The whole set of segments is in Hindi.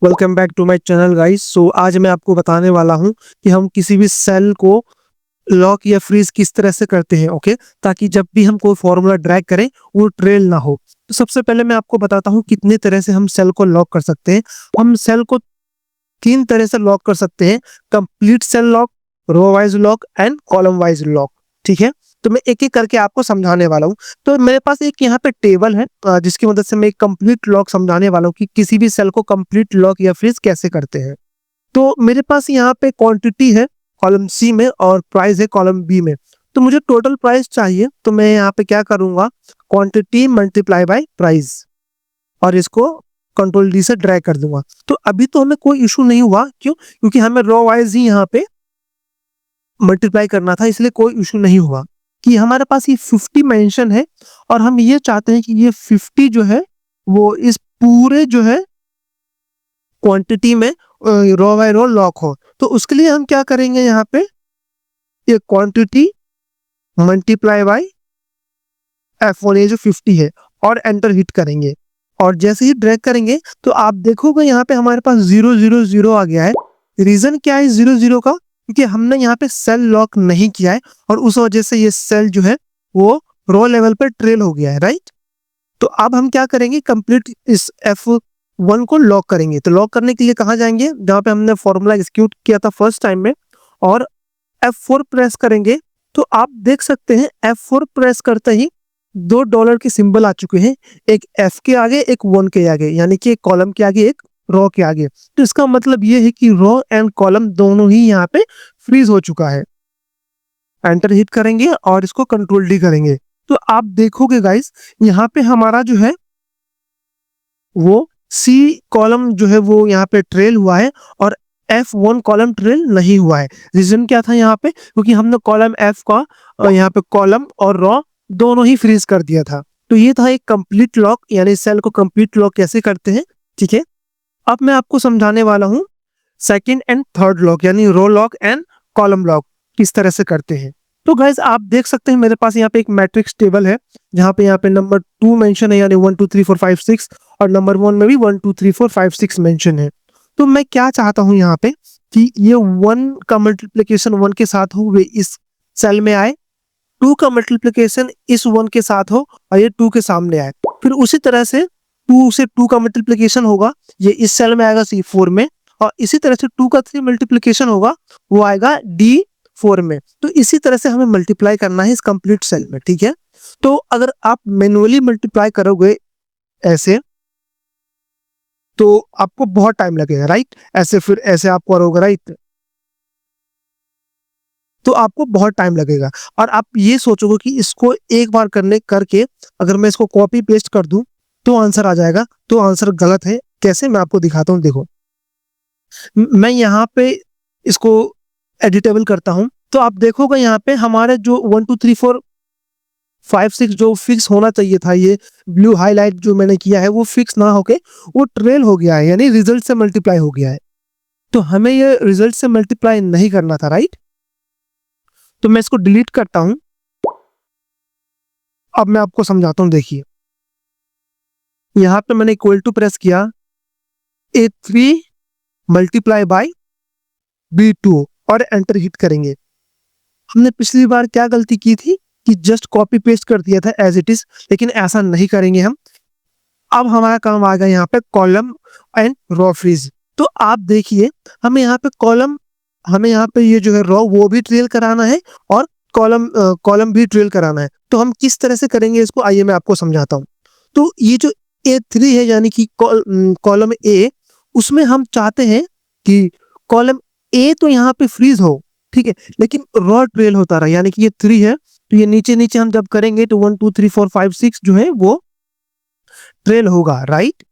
Welcome back to my channel guys. So आज मैं आपको बताने वाला हूं कि हम किसी भी सेल को लॉक या फ्रीज किस तरह से करते हैं। ओके, ताकि जब भी हम कोई फॉर्मूला ड्रैग करें वो ट्रेल ना हो। तो सबसे पहले मैं आपको बताता हूं कितने तरह से हम सेल को लॉक कर सकते हैं। हम सेल को तीन तरह से लॉक कर सकते हैं: complete cell lock, row wise lock and column wise lock. ठीक है, तो मैं एक एक करके आपको समझाने वाला हूँ। तो मेरे पास एक यहाँ पे टेबल है जिसकी मदद से मैं एक कंप्लीट लॉक समझाने वाला हूँ कि किसी भी सेल को कंप्लीट लॉक या फ्रीज कैसे करते हैं। तो मेरे पास यहाँ पे क्वांटिटी है कॉलम सी में और प्राइस है कॉलम बी में। तो मुझे टोटल प्राइस चाहिए, तो मैं यहाँ पे क्या करूंगा, क्वांटिटी मल्टीप्लाई बाय प्राइस और इसको कंट्रोल डी से ड्रैग कर दूंगा। तो अभी तो हमें कोई इशू नहीं हुआ, क्यों? क्योंकि हमें रो वाइज ही यहाँ पे मल्टीप्लाई करना था, इसलिए कोई इशू नहीं हुआ। कि हमारे पास ये 50 मेंशन है और हम ये चाहते हैं कि ये 50 जो है वो इस पूरे जो है क्वांटिटी में रो बाय रो लॉक हो। तो उसके लिए हम क्या करेंगे, यहाँ पे ये क्वांटिटी मल्टीप्लाई बाय F1, ये जो 50 है, और एंटर हिट करेंगे। और जैसे ही ड्रैग करेंगे तो आप देखोगे यहाँ पे हमारे पास 000 आ गया है। रीजन क्या है 00 का? क्योंकि हमने यहाँ पे सेल लॉक नहीं किया है और उस वजह से ये सेल जो है वो रो लेवल पर ट्रेल हो गया है, राइट। तो अब हम क्या करेंगे, कंप्लीट इस F1 को लॉक करेंगे। तो लॉक करने के लिए कहाँ जाएंगे, जहाँ पे हमने फॉर्मूला एग्जीक्यूट किया था फर्स्ट टाइम में, और F4 प्रेस करेंगे। तो आप देख सकते हैं F4 प्रेस करते ही दो डॉलर के सिंबल आ चुके हैं, एक F के आगे एक 1 के आगे, यानी कि एक कॉलम के आगे एक रो के आगे। तो इसका मतलब ये है कि रो एंड कॉलम दोनों ही यहाँ पे फ्रीज हो चुका है। एंटर हिट करेंगे और इसको कंट्रोल डी करेंगे तो आप देखोगे गाइस यहाँ पे हमारा जो है वो सी कॉलम जो है वो यहाँ पे ट्रेल हुआ है और F1 कॉलम ट्रेल नहीं हुआ है। रीजन क्या था यहाँ पे, क्योंकि हमने कॉलम F का यहाँ पे कॉलम और रो दोनों ही फ्रीज कर दिया था। तो ये था एक कंप्लीट लॉक, यानी सेल को कंप्लीट लॉक कैसे करते हैं। ठीक है, अब मैं आपको समझाने वाला हूँ सेकंड एंड थर्ड लॉक, यानी रो लॉक एंड कॉलम लॉक किस तरह से करते हैं। तो गाइज आप देख सकते हैं मेरे पास यहाँ पे एक मैट्रिक्स टेबल है, जहाँ पे यहाँ पे नंबर 2 मेंशन है, यानी 1 2 3 4 5 6, और नंबर 1 में भी 1 2 3 4 5 6 मेंशन है। तो मैं क्या चाहता हूँ यहाँ पे कि ये 1 का मल्टीप्लीकेशन 1 के साथ हो वे इस सेल में आए, 2 का मल्टीप्लीकेशन इस 1 के साथ हो और ये 2 के सामने आए। फिर उसी तरह से 2 से 2 का मल्टीप्लीकेशन होगा, ये इस सेल में आएगा C4 में, और इसी तरह से 2 का 3 मल्टीप्लीकेशन होगा वो आएगा D4 में। तो इसी तरह से हमें मल्टीप्लाई करना है इस कंप्लीट सेल में। ठीक है, तो अगर आप मैनुअली मल्टीप्लाई करोगे ऐसे तो आपको बहुत टाइम लगेगा, राइट। ऐसे फिर ऐसे आप करोगे, राइट, तो आपको बहुत टाइम लगेगा। और आप ये सोचोगे कि इसको एक बार करके अगर मैं इसको कॉपी पेस्ट कर दूं तो आंसर आ जाएगा, तो आंसर गलत है। कैसे, मैं आपको दिखाता हूं। देखो मैं यहाँ पे इसको एडिटेबल करता हूं, तो आप देखोगे यहाँ पे हमारे जो 1 2 3 4 5 6 जो फिक्स होना चाहिए था, ये ब्लू हाईलाइट जो मैंने किया है वो फिक्स ना होके वो ट्रेल हो गया है, यानी रिजल्ट से मल्टीप्लाई हो गया है। तो हमें ये रिजल्ट से मल्टीप्लाई नहीं करना था, राइट। तो मैं इसको डिलीट करता हूं। अब मैं आपको समझाता हूं, देखिए यहां पे मैंने इक्वल टू प्रेस किया, A3 मल्टीप्लाई बाय B2 और एंटर हिट करेंगे। हमने पिछली बार क्या गलती की थी कि जस्ट कॉपी पेस्ट कर दिया था एज इट इज, लेकिन ऐसा नहीं करेंगे हम। अब हमारा काम आ गया यहाँ पे कॉलम एंड रो फ्रीज। तो आप देखिए हमें यहाँ पे कॉलम, हमें यहाँ पे ये जो है रो वो भी ट्रेल कराना है और कॉलम भी ट्रेल कराना है। तो हम किस तरह से करेंगे इसको, आइए मैं आपको समझाता हूँ। तो ये जो A3 है, यानी कि कॉलम A, उसमें हम चाहते हैं कि कॉलम A तो यहाँ पे फ्रीज हो, ठीक है, लेकिन रो ट्रेल होता रहा, यानी कि ये 3 है तो ये नीचे नीचे हम जब करेंगे तो 1 2 3 4 5 6 जो है वो ट्रेल होगा, राइट।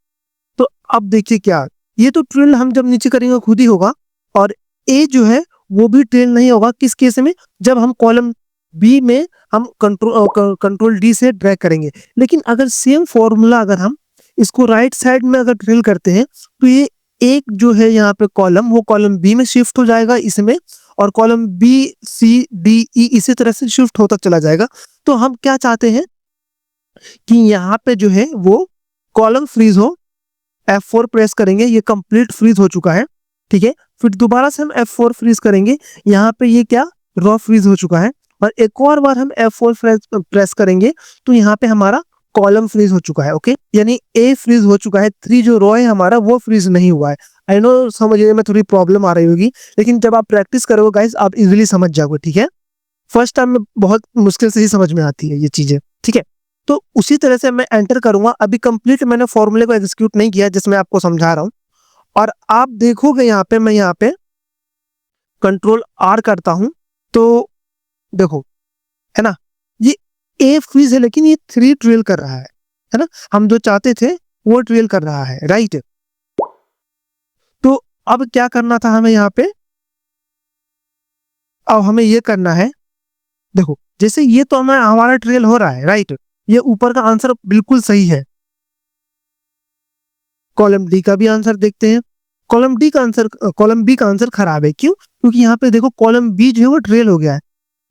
तो अब देखिए क्या, ये तो ट्रेल हम जब नीचे करेंगे खुद ही होगा, और ए जो है वो भी ट्रेल नहीं होगा। किस केस में, जब हम कॉलम बी में हम कंट्रोल डी से ड्रैग करेंगे। लेकिन अगर सेम फॉर्मूला अगर हम इसको राइट साइड में अगर ट्रेल करते हैं तो ये एक जो है यहाँ पे कॉलम, वो कॉलम बी में शिफ्ट हो जाएगा इसमें, और column B C D E इसी तरह से शिफ्ट होता चला जाएगा। तो हम क्या चाहते हैं कि यहाँ पे जो है वो कॉलम फ्रीज हो F4 प्रेस करेंगे, ये कंप्लीट फ्रीज हो चुका है, ठीक है। फिर दोबारा से हम F4 फ्रीज करेंगे, यहाँ पे ये क्या रॉ फ्रीज हो चुका है। और एक और बार हम F4 प्रेस करेंगे तो यहाँ पे हमारा कॉलम फ्रीज हो चुका है, ओके। यानी ए फ्रीज हो चुका है, 3 जो रॉ है हमारा वो फ्रीज नहीं हुआ है। आई नो समझने में थोड़ी प्रॉब्लम आ रही होगी, लेकिन जब आप प्रैक्टिस करोगे गाइस आप इजीली समझ जाओगे, ठीक है। फर्स्ट टाइम में बहुत मुश्किल से ही समझ में आती है ये चीजें, ठीक है। तो उसी तरह से मैं एंटर करूंगा। अभी कंप्लीट मैंने फॉर्मूले को एग्जीक्यूट नहीं किया जिसमें आपको समझा रहा हूं। और आप देखोगे यहाँ पे मैं यहाँ पे कंट्रोल आर करता हूं तो देखो, है ना, ये ए फ्रीज है लेकिन ये 3 ट्रेल कर रहा है ना। हम जो चाहते थे वो ट्रेल कर रहा है, राइट। तो अब क्या करना था हमें यहाँ पे, अब हमें ये करना है, देखो जैसे ये तो हमें हमारा ट्रेल हो रहा है, राइट। ये ऊपर का आंसर बिल्कुल सही है। कॉलम डी का भी आंसर देखते हैं। कॉलम बी का आंसर खराब है, क्यों? क्योंकि यहाँ पे देखो कॉलम बी जो है वो ट्रेल हो गया है,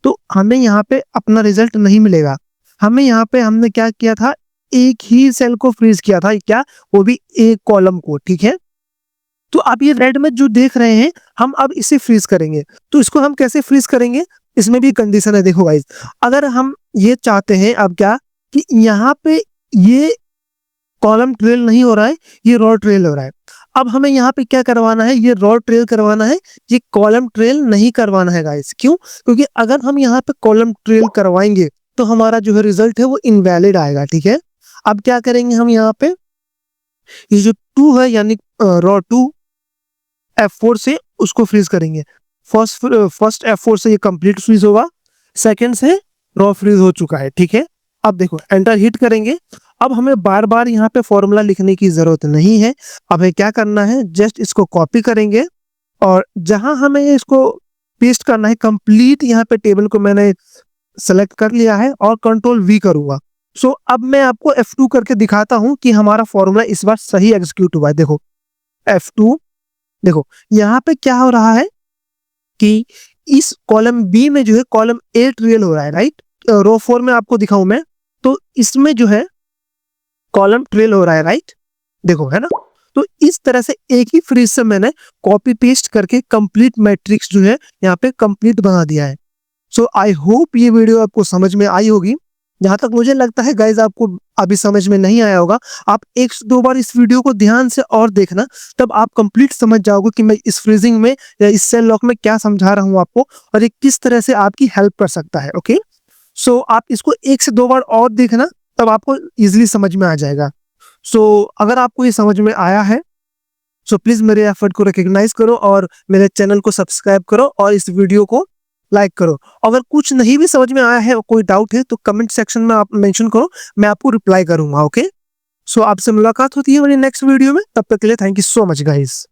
तो हमें यहाँ पे अपना रिजल्ट नहीं मिलेगा। हमें यहाँ पे हमने क्या किया था, एक ही सेल को फ्रीज किया था, क्या? वो भी एक कॉलम को, ठीक है। तो आप ये रेड में जो देख रहे हैं हम अब इसे फ्रीज करेंगे। तो इसको हम कैसे फ्रीज करेंगे, इसमें भी कंडीशन है। देखो गाइस, अगर हम ये चाहते हैं अब क्या कि यहाँ पे ये कॉलम ट्रेल नहीं हो रहा है, ये रॉ ट्रेल हो रहा है। अब हमें यहाँ पे क्या करवाना है, ये रॉ ट्रेल करवाना है, ये कॉलम ट्रेल नहीं करवाना है गाइस। क्यों? क्योंकि अगर हम यहाँ पे कॉलम ट्रेल करवाएंगे तो हमारा जो है रिजल्ट है वो इनवैलिड आएगा, ठीक है। अब क्या करेंगे हम यहाँ पे, ये जो 2 है यानी रॉ 2 F4 से उसको फ्रीज करेंगे। फर्स्ट F4 से ये कंप्लीट फ्रीज होगा, सेकंड से रॉ फ्रीज हो चुका है, ठीक है। अब देखो एंटर हिट करेंगे। अब हमें बार बार यहाँ पे फॉर्मूला लिखने की जरूरत नहीं है। अब हमें क्या करना है, जस्ट इसको कॉपी करेंगे और जहां हमें इसको पेस्ट करना है, कंप्लीट यहाँ पे टेबल को मैंने सेलेक्ट कर लिया है और कंट्रोल V करूंगा। सो अब मैं आपको F2 करके दिखाता हूं कि हमारा फॉर्मूला इस बार सही एग्जीक्यूट हुआ है। देखो F2, देखो यहाँ पे क्या हो रहा है कि इस कॉलम बी में जो है कॉलम ए ट्रेल हो रहा है, राइट। रो 4 में आपको दिखाऊं मैं, तो इसमें जो है कॉलम ट्रेल हो रहा है, राइट। देखो, है ना। तो इस तरह से एक ही फ्रीज से मैंने कॉपी पेस्ट करके कंप्लीट मैट्रिक्स जो है यहाँ पे कंप्लीट बना दिया है। सो आई होप ये वीडियो आपको समझ में आई होगी। जहां तक मुझे लगता है गाइज आपको अभी समझ में नहीं आया होगा, आप 1 से 2 बार इस वीडियो को ध्यान से और देखना, तब आप कंप्लीट समझ जाओगे कि मैं इस फ्रीजिंग में या इस सेल लॉक में क्या समझा रहा हूं आपको और ये किस तरह से आपकी हेल्प कर सकता है, ओके। सो आप इसको 1 से 2 बार और देखना, तब आपको इजीली समझ में आ जाएगा। सो अगर आपको ये समझ में आया है सो प्लीज मेरे एफर्ट को रिकॉग्नाइज करो और मेरे चैनल को सब्सक्राइब करो और इस वीडियो को लाइक करो। अगर कुछ नहीं भी समझ में आया है और कोई डाउट है तो कमेंट सेक्शन में आप मेंशन करो, मैं आपको रिप्लाई करूंगा, ओके। सो आपसे मुलाकात होती है मेरी नेक्स्ट वीडियो में, तब तक के लिए thank you so much guys.